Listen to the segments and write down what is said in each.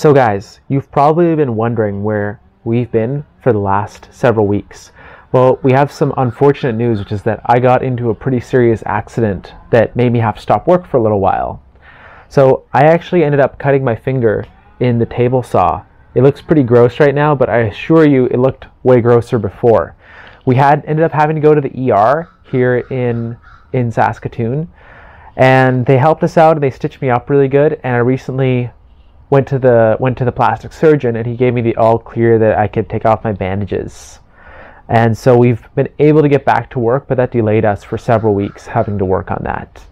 So guys, you've probably been wondering where we've been for the last several weeks. Well, we have some unfortunate news, which is that I got into a pretty serious accident that made me have to stop work for a little while. So I actually ended up cutting my finger in the table saw. It looks pretty gross right now, but I assure you it looked way grosser before. We ended up having to go to the ER here in Saskatoon, and they helped us out and they stitched me up really good, and I recently went to the plastic surgeon, and he gave me the all clear that I could take off my bandages. And so we've been able to get back to work, but that delayed us for several weeks having to work on that.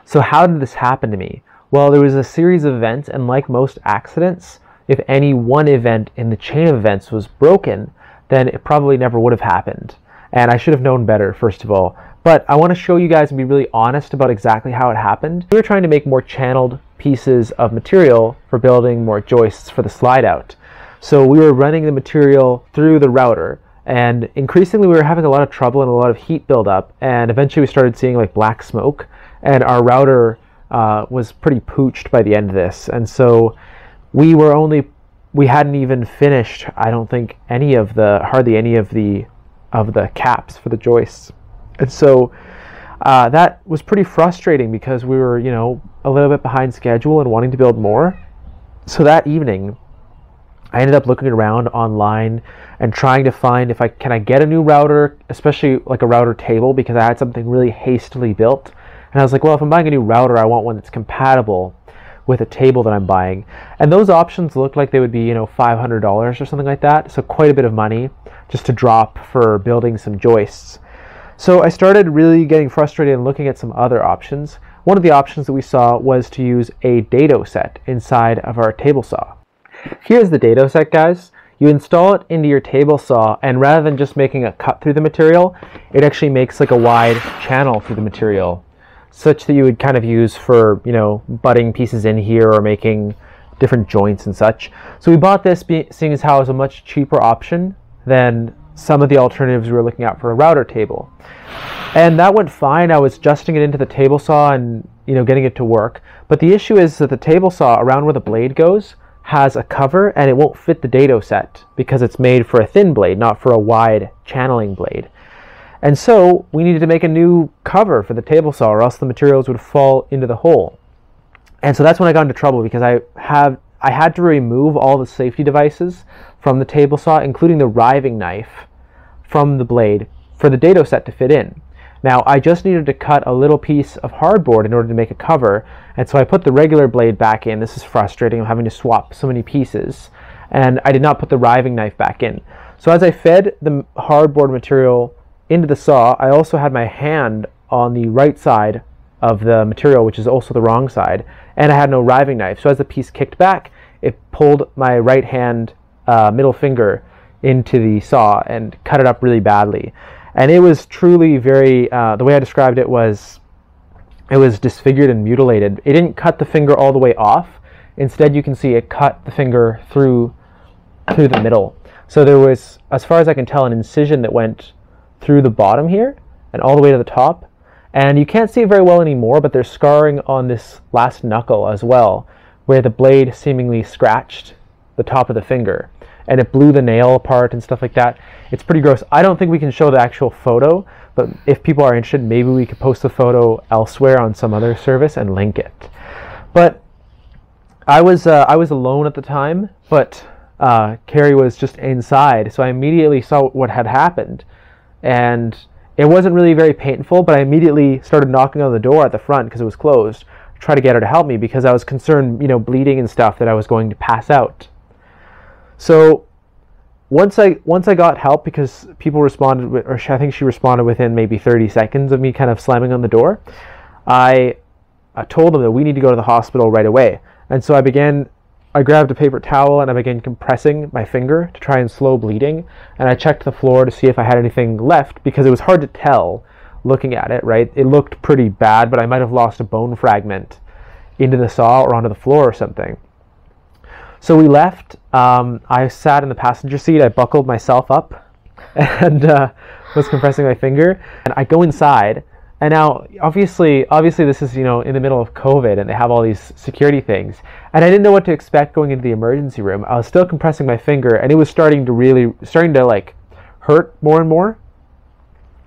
So how did this happen to me? Well, there was a series of events, and like most accidents, if any one event in the chain of events was broken, then it probably never would have happened. And I should have known better, first of all. But I want to show you guys and be really honest about exactly how it happened. We were trying to make more channeled pieces of material for building more joists for the slide out. So we were running the material through the router, and increasingly we were having a lot of trouble and a lot of heat buildup, and eventually we started seeing like black smoke, and our router was pretty pooched by the end of this. And so we hadn't even finished, I don't think, hardly any of the caps for the joists. And so that was pretty frustrating because we were, a little bit behind schedule and wanting to build more. So that evening, I ended up looking around online and trying to find can I get a new router, especially like a router table, because I had something really hastily built. And I was like, well, if I'm buying a new router, I want one that's compatible with a table that I'm buying. And those options looked like they would be, $500 or something like that. So quite a bit of money just to drop for building some joists. So I started really getting frustrated and looking at some other options. One of the options that we saw was to use a dado set inside of our table saw. Here's the dado set, guys. You install it into your table saw, and rather than just making a cut through the material, it actually makes like a wide channel through the material, such that you would kind of use for, butting pieces in here or making different joints and such. So we bought this seeing as how it was a much cheaper option than some of the alternatives we were looking at for a router table. And that went fine. I was adjusting it into the table saw and, getting it to work. But the issue is that the table saw, around where the blade goes, has a cover, and it won't fit the dado set because it's made for a thin blade, not for a wide channeling blade. And so we needed to make a new cover for the table saw, or else the materials would fall into the hole. And so that's when I got into trouble, because I had to remove all the safety devices from the table saw, including the riving knife from the blade, for the dado set to fit in. Now, I just needed to cut a little piece of hardboard in order to make a cover, and so I put the regular blade back in. This is frustrating. I'm having to swap so many pieces, and I did not put the riving knife back in. So as I fed the hardboard material into the saw, I also had my hand on the right side of the material, which is also the wrong side, and I had no riving knife. So as the piece kicked back, it pulled my right hand middle finger into the saw and cut it up really badly. And it was truly very, the way I described it was disfigured and mutilated. It didn't cut the finger all the way off. Instead, you can see it cut the finger through the middle. So there was, as far as I can tell, an incision that went through the bottom here and all the way to the top. And you can't see it very well anymore, but there's scarring on this last knuckle as well, where the blade seemingly scratched the top of the finger, and it blew the nail apart and stuff like that. It's pretty gross. I don't think we can show the actual photo, but if people are interested, maybe we could post the photo elsewhere on some other service and link it. But I was alone at the time, but Kerry was just inside, so I immediately saw what had happened, and it wasn't really very painful, but I immediately started knocking on the door at the front because it was closed to try to get her to help me, because I was concerned, bleeding and stuff, that I was going to pass out. So once I got help, because people responded, or I think she responded within maybe 30 seconds of me kind of slamming on the door, I told them that we need to go to the hospital right away. And so I grabbed a paper towel and I began compressing my finger to try and slow bleeding. And I checked the floor to see if I had anything left, because it was hard to tell looking at it, right? It looked pretty bad, but I might have lost a bone fragment into the saw or onto the floor or something. So we left. I sat in the passenger seat. I buckled myself up and was compressing my finger. And I go inside, And now, obviously, this is, you know, in the middle of COVID, and they have all these security things. And I didn't know what to expect going into the emergency room. I was still compressing my finger, and it was starting to like hurt more and more.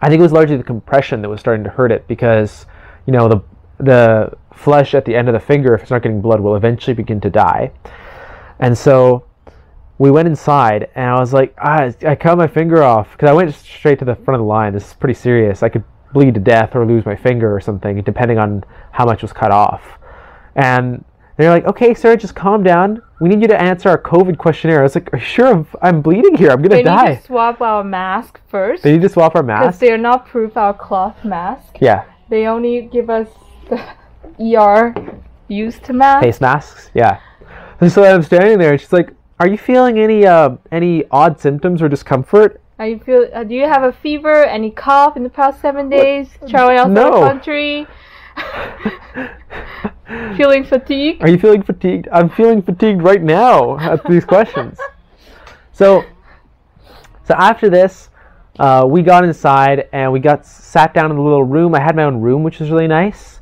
I think it was largely the compression that was starting to hurt it, because, you know, the flesh at the end of the finger, if it's not getting blood, will eventually begin to die. And so we went inside, and I was like, I cut my finger off, because I went straight to the front of the line. This is pretty serious. I could bleed to death or lose my finger or something, depending on how much was cut off. And they're like, okay, sir, just calm down. We need you to answer our COVID questionnaire. I was like, are you sure I'm bleeding here? I'm going to die. They need to swap our mask first. They need to swap our mask? Because they're not proof our cloth mask. Yeah. They only give us the ER used mask. Face masks? Yeah. And so I'm standing there, and she's like, are you feeling any odd symptoms or discomfort? Do you have a fever? Any cough in the past 7 days? Traveling outside the country? Feeling fatigued? Are you feeling fatigued? I'm feeling fatigued right now at these questions. So after this, we got inside, and we sat down in the little room. I had my own room, which was really nice.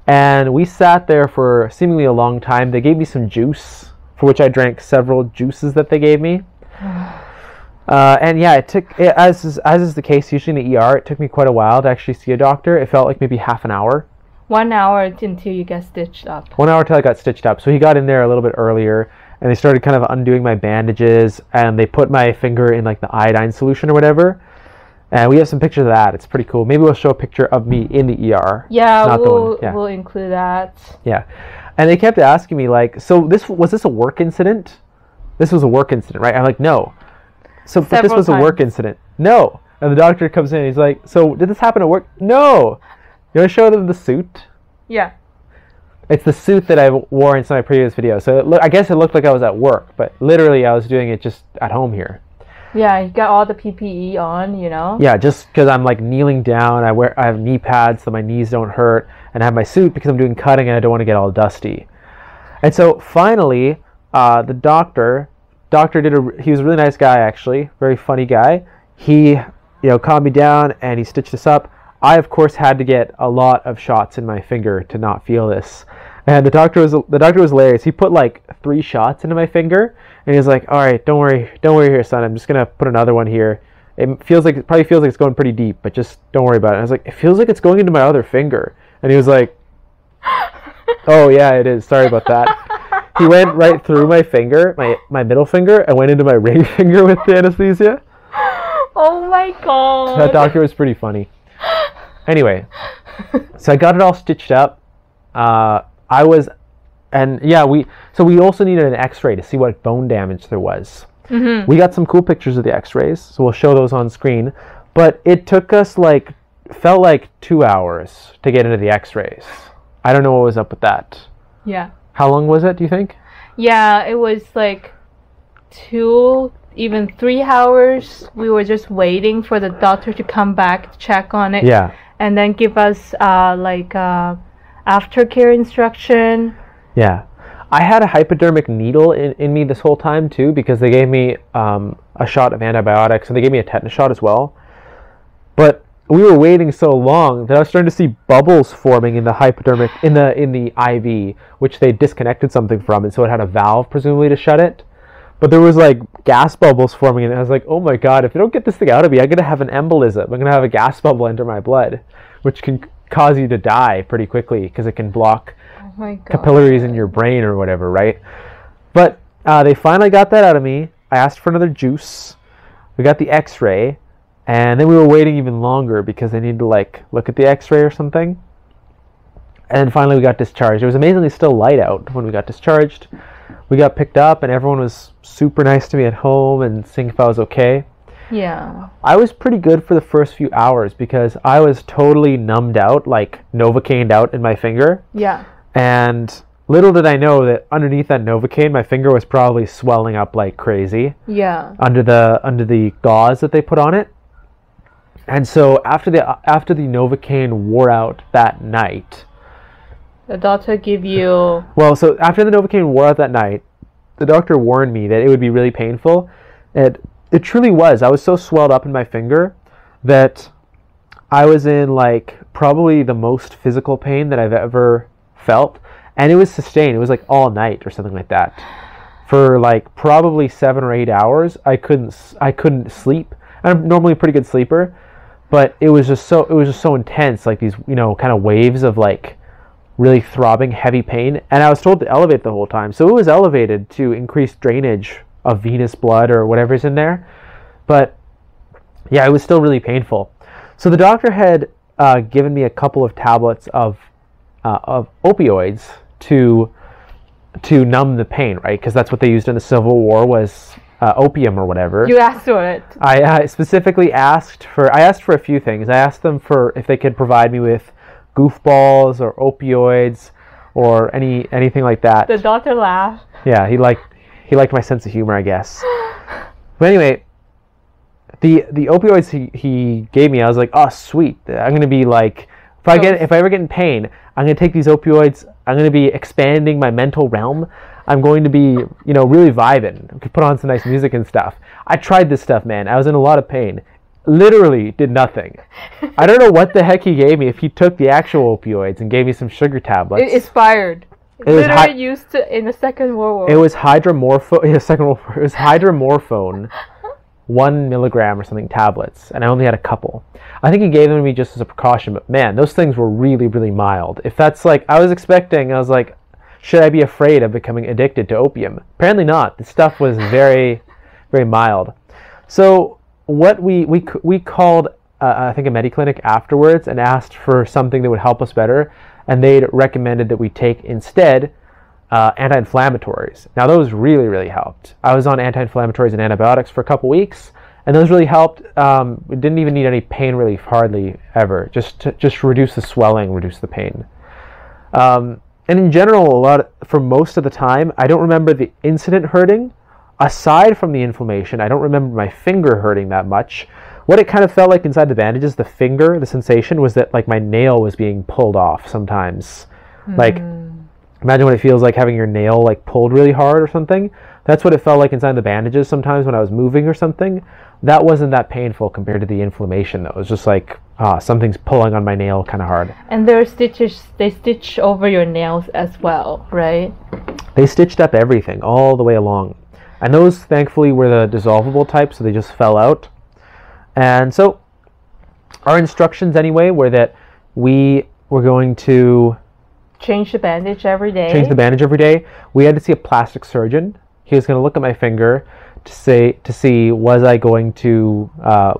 And we sat there for seemingly a long time. They gave me some juice, for which I drank several juices that they gave me. And yeah, it took, as is the case usually in the ER, it took me quite a while to actually see a doctor. It felt like maybe half an hour. 1 hour until you get stitched up. 1 hour till I got stitched up. So he got in there a little bit earlier, and they started kind of undoing my bandages, and they put my finger in like the iodine solution or whatever. And we have some pictures of that. It's pretty cool. Maybe we'll show a picture of me in the ER. Yeah, we'll include that. Yeah. And they kept asking me, like, so was this a work incident? This was a work incident, right? I'm like, no. But this was a work incident. No. And the doctor comes in, and he's like, so did this happen at work? No. You want to show them the suit? Yeah. It's the suit that I wore in some of my previous videos. So I guess it looked like I was at work, but literally I was doing it just at home here. Yeah, you got all the PPE on, you know? Yeah, just because I'm like kneeling down. I have knee pads so my knees don't hurt, and I have my suit because I'm doing cutting and I don't want to get all dusty. And so finally, the doctor he was a really nice guy, actually, very funny guy. He, calmed me down and he stitched us up. I, of course, had to get a lot of shots in my finger to not feel this. And the doctor was hilarious. He put like 3 shots into my finger, and he was like, "All right, don't worry here, son. I'm just gonna put another one here. It probably feels like it's going pretty deep, but just don't worry about it." And I was like, "It feels like it's going into my other finger." And he was like, "Oh yeah, it is. Sorry about that." He went right through my finger, my middle finger, and went into my ring finger with the anesthesia. Oh my god. That doctor was pretty funny. Anyway, so I got it all stitched up. We also needed an x-ray to see what bone damage there was. Mm-hmm. We got some cool pictures of the x-rays, so we'll show those on screen. But it took us felt like 2 hours to get into the x-rays. I don't know what was up with that. Yeah. How long was it, do you think? Yeah, it was like 2, even 3 hours. We were just waiting for the doctor to come back to check on it. Yeah. And then give us aftercare instruction. Yeah. I had a hypodermic needle in me this whole time too, because they gave me a shot of antibiotics, and they gave me a tetanus shot as well. But we were waiting so long that I was starting to see bubbles forming in the hypodermic, in the IV, which they disconnected something from, and so it had a valve presumably to shut it. But there was gas bubbles forming in it. I was like, oh my god, if they don't get this thing out of me, I'm going to have an embolism. I'm going to have a gas bubble enter my blood, which can cause you to die pretty quickly because it can block capillaries in your brain or whatever, right? But they finally got that out of me. I asked for another juice. We got the x-ray, and then we were waiting even longer because they needed to look at the x-ray or something. And then finally we got discharged. It was amazingly still light out when we got discharged. We got picked up, and everyone was super nice to me at home and seeing if I was okay. Yeah. I was pretty good for the first few hours because I was totally numbed out, Novocained out in my finger. Yeah. And little did I know that underneath that Novocaine, my finger was probably swelling up like crazy. Yeah. Under the gauze that they put on it. And so after the Novocaine wore out that night, the doctor gave you... Well, so after the Novocaine wore out that night, the doctor warned me that it would be really painful. It truly was. I was so swelled up in my finger that I was in like probably the most physical pain that I've ever felt, and it was sustained. It was like all night or something like that. For like probably 7 or 8 hours, I couldn't sleep. I'm normally a pretty good sleeper, but it was just so intense, like these, you know, kind of waves of like really throbbing heavy pain. And I was told to elevate the whole time, so it was elevated to increase drainage of venous blood or whatever's in there. But yeah, it was still really painful. So the doctor had given me a couple of tablets of opioids to numb the pain, right? Because that's what they used in the Civil War, was opium or whatever. You asked for it. I specifically asked for a few things. I asked them for if they could provide me with goofballs or opioids or anything like that. The doctor laughed. Yeah, he liked my sense of humor, I guess. But anyway, the opioids he gave me, I was like, oh sweet, I'm gonna be like, if I ever get in pain, I'm gonna take these opioids. I'm gonna be expanding my mental realm. I'm going to be, you know, really vibing. I could put on some nice music and stuff. I tried this stuff, man. I was in a lot of pain. Literally did nothing. I don't know what the heck he gave me, if he took the actual opioids and gave me some sugar tablets. It expired. It literally used in the Second World War. It was hydromorphone. Yeah, Second World War. It was hydromorphone, 1 milligram or something tablets, and I only had a couple. I think he gave them to me just as a precaution, but man, those things were really, really mild. If that's like, I was like, should I be afraid of becoming addicted to opium? Apparently not. The stuff was very, very mild. So what we called, I think, a Mediclinic afterwards and asked for something that would help us better, and they'd recommended that we take instead anti-inflammatories. Now those really, really helped. I was on anti-inflammatories and antibiotics for a couple weeks, and those really helped. We didn't even need any pain relief, hardly ever. Just reduce the swelling, reduce the pain. And in general, for most of the time, I don't remember the incident hurting. Aside from the inflammation, I don't remember my finger hurting that much. What it kind of felt like inside the bandages, the sensation was that like my nail was being pulled off sometimes. Like, imagine what it feels like having your nail like pulled really hard or something. That's what it felt like inside the bandages sometimes when I was moving or something. That wasn't that painful compared to the inflammation though. It was just like, something's pulling on my nail kind of hard. And there are stitches, they stitch over your nails as well, right? They stitched up everything all the way along. And those thankfully were the dissolvable type, so they just fell out. And so our instructions anyway were that we were going to change the bandage every day. We had to see a plastic surgeon. He was going to look at my finger to see, was I going to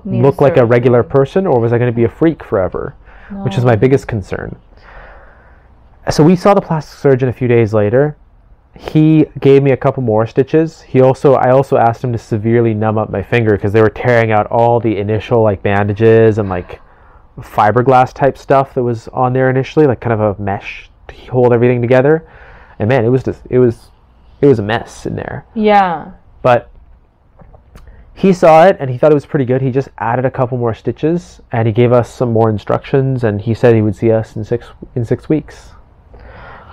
look like a regular person, or was I going to be a freak forever? No. Which is my biggest concern. So we saw the plastic surgeon a few days later. He gave me a couple more stitches. I also asked him to severely numb up my finger because they were tearing out all the initial like bandages and like fiberglass type stuff that was on there initially, like kind of a mesh to hold everything together. And man, it was a mess in there. Yeah. But he saw it and he thought it was pretty good. He just added a couple more stitches and he gave us some more instructions, and he said he would see us in 6 weeks.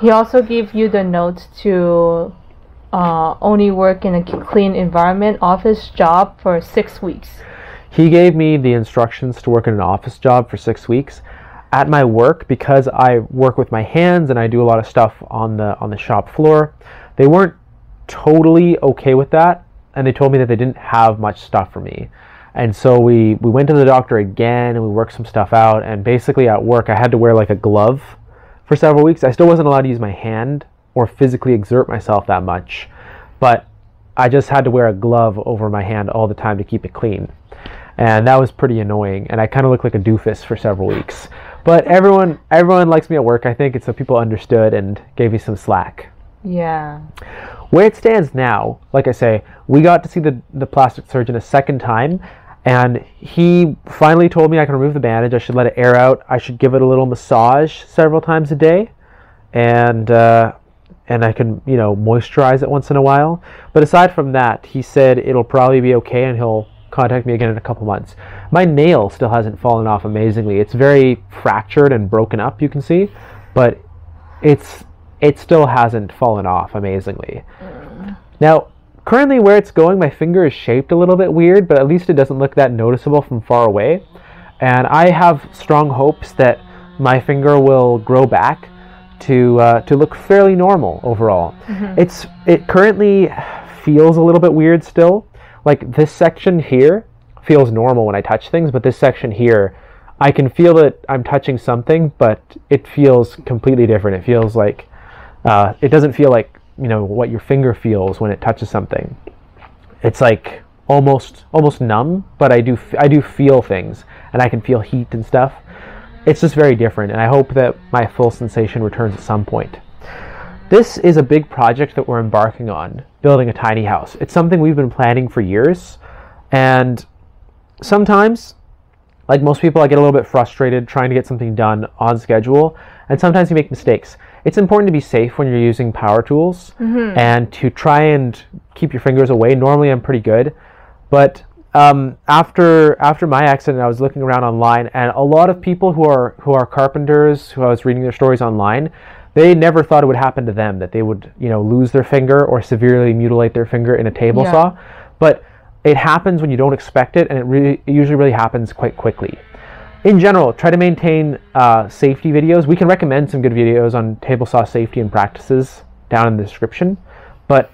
He also gave you the note to only work in a clean environment, office job for 6 weeks. He gave me the instructions to work in an office job for 6 weeks. At my work, because I work with my hands and I do a lot of stuff on the shop floor, they weren't totally okay with that, and they told me that they didn't have much stuff for me. And so we went to the doctor again and we worked some stuff out, and basically at work I had to wear like a glove for several weeks. I still wasn't allowed to use my hand or physically exert myself that much, but I just had to wear a glove over my hand all the time to keep it clean. And that was pretty annoying, and I kind of looked like a doofus for several weeks. But everyone likes me at work, I think, and so people understood and gave me some slack. Yeah. Where it stands now, like I say, we got to see the plastic surgeon a second time, and he finally told me I can remove the bandage, I should let it air out, I should give it a little massage several times a day, and I can, moisturize it once in a while. But aside from that, he said it'll probably be okay and he'll contact me again in a couple months. My nail still hasn't fallen off amazingly. It's very fractured and broken up, you can see, but it still hasn't fallen off amazingly. Now, currently where it's going, my finger is shaped a little bit weird, but at least it doesn't look that noticeable from far away. and I have strong hopes that my finger will grow back to look fairly normal overall. It currently feels a little bit weird still. Like this section here feels normal when I touch things, but this section here, I can feel that I'm touching something, but it feels completely different. It feels like, it doesn't feel like, you know, what your finger feels when it touches something. It's like almost numb, but I do feel things, and I can feel heat and stuff. It's just very different, and I hope that my full sensation returns at some point. This is a big project that we're embarking on, building a tiny house. It's something we've been planning for years, and sometimes, like most people, I get a little bit frustrated trying to get something done on schedule, and sometimes you make mistakes. It's important to be safe when you're using power tools and to try and keep your fingers away. Normally I'm pretty good, but after my accident, I was looking around online, and a lot of people who are carpenters, who I was reading their stories online, they never thought it would happen to them, that they would, you know, lose their finger or severely mutilate their finger in a table saw. But it happens when you don't expect it, and it usually really happens quite quickly. In general, try to maintain safety videos. We can recommend some good videos on table saw safety and practices down in the description. But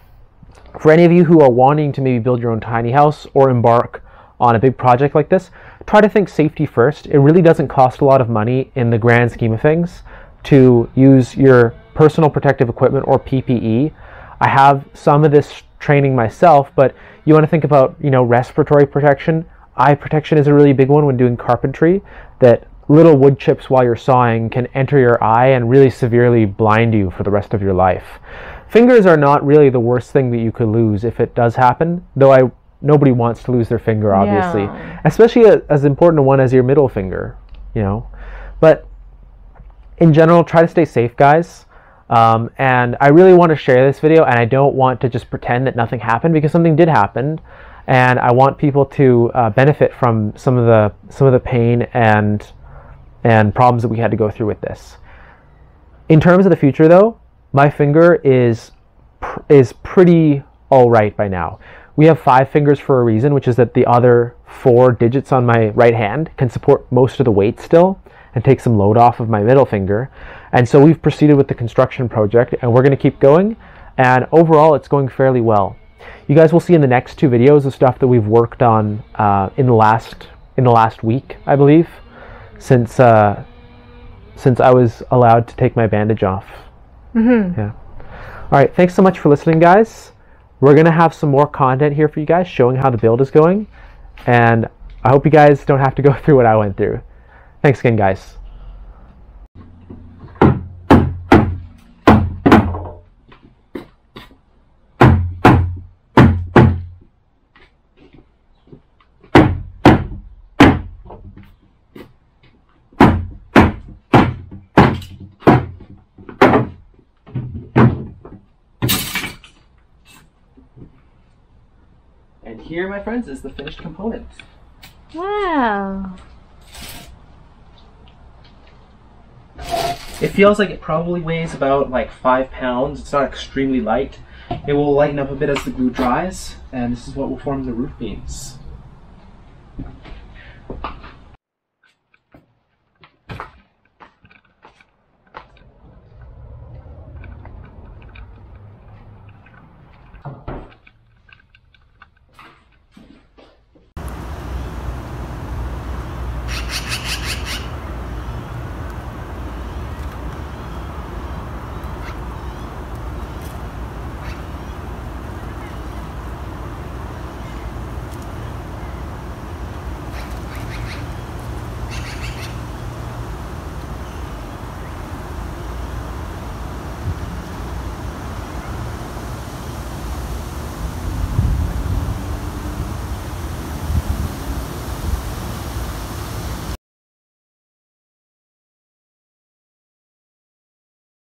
for any of you who are wanting to maybe build your own tiny house or embark on a big project like this, try to think safety first. It really doesn't cost a lot of money in the grand scheme of things to use your personal protective equipment or PPE. I have some of this training myself, but you want to think about, you know, respiratory protection. Eye protection is a really big one when doing carpentry, that little wood chips while you're sawing can enter your eye and really severely blind you for the rest of your life. Fingers are not really the worst thing that you could lose if it does happen, though nobody wants to lose their finger, obviously. Especially as important a one as your middle finger, you know. But in general, try to stay safe, guys. And I really want to share this video, and I don't want to just pretend that nothing happened, because something did happen, and I want people to benefit from some of the pain and problems that we had to go through with this. In terms of the future, though, my finger is pretty all right by now. We have 5 fingers for a reason, which is that the other 4 digits on my right hand can support most of the weight still and take some load off of my middle finger. And so we've proceeded with the construction project, and we're going to keep going, and overall it's going fairly well. You guys will see in the next 2 videos the stuff that we've worked on in the last week, I believe, since I was allowed to take my bandage off. Yeah. All right, thanks so much for listening, guys. We're going to have some more content here for you guys showing how the build is going, and I hope you guys don't have to go through what I went through. Thanks again, guys. And here, my friends, is the finished component. Wow. It feels like it probably weighs about like 5 pounds. It's not extremely light. It will lighten up a bit as the glue dries, and this is what will form the roof beams.